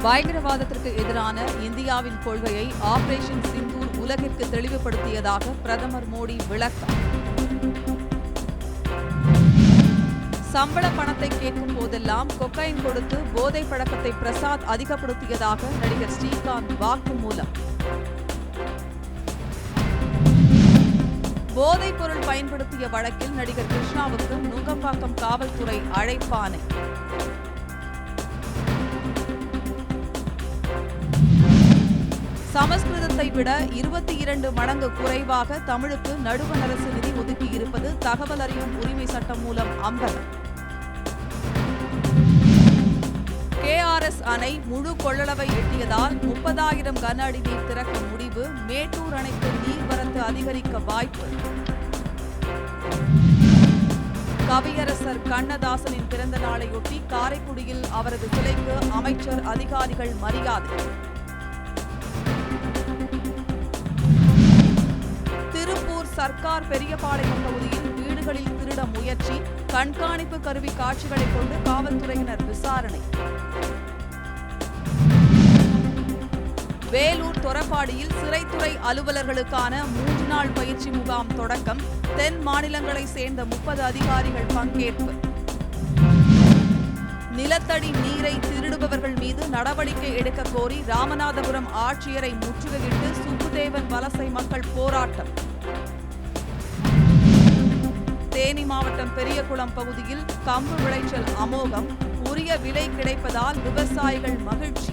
பயங்கரவாதத்திற்கு எதிரான இந்தியாவின் கொள்கையை ஆபரேஷன் சிந்தூர் உலகிற்கு தெளிவுபடுத்தியதாக பிரதமர் மோடி விளக்கம். சம்பள பணத்தை கேட்கும் போதெல்லாம் கொக்கைன் கொடுத்து போதை பழக்கத்தை பிரசாத் அதிகப்படுத்தியதாக நடிகர் ஸ்ரீகாந்த் வாக்குமூலம். போதைப் பொருள் பயன்படுத்திய வழக்கில் நடிகர் கிருஷ்ணாவுக்கு நுங்கம்பாக்கம் காவல்துறை அழைப்பாணை. சமஸ்கிருதத்தை விட 22 மடங்கு குறைவாக தமிழுக்கு நடுவண் அரசு நிதி ஒதுக்கியிருப்பது தகவல் அறியும் உரிமை சட்டம் மூலம் அம்பலம். KRS அணை முழு கொள்ளளவை எட்டியதால் 30,000 கன அடி நீர் திறக்க முடிவு. மேட்டூர் அணைக்கு நீர்வரத்து அதிகரிக்க வாய்ப்பு. கவியரசர் கண்ணதாசனின் பிறந்த நாளையொட்டி காரைக்குடியில் அவரது சிலைக்கு அமைச்சர் அதிகாரிகள் மரியாதை. திருப்பூர் சர்க்கார் பெரியபாளையம் பகுதியில் வீடுகளில் திருட முயற்சி. கண்காணிப்பு கருவி காட்சிகளை கொண்டு காவல்துறையினர் விசாரணை. வேலூர் தொரப்பாடியில் சிறைத்துறை அலுவலர்களுக்கான 3 நாள் பயிற்சி முகாம் தொடக்கம். தென் மாநிலங்களை சேர்ந்த 30 அதிகாரிகள் பங்கேற்பு. நிலத்தடி நீரை திருடுபவர்கள் மீது நடவடிக்கை எடுக்க கோரி ராமநாதபுரம் ஆட்சியரை முற்றுகையிட்டு சுப்புதேவன் வலசை மக்கள் போராட்டம். தேனி மாவட்டம் பெரியகுளம் பகுதியில் கம்பு விளைச்சல் அமோகம். உரிய விலை கிடைப்பதால் விவசாயிகள் மகிழ்ச்சி.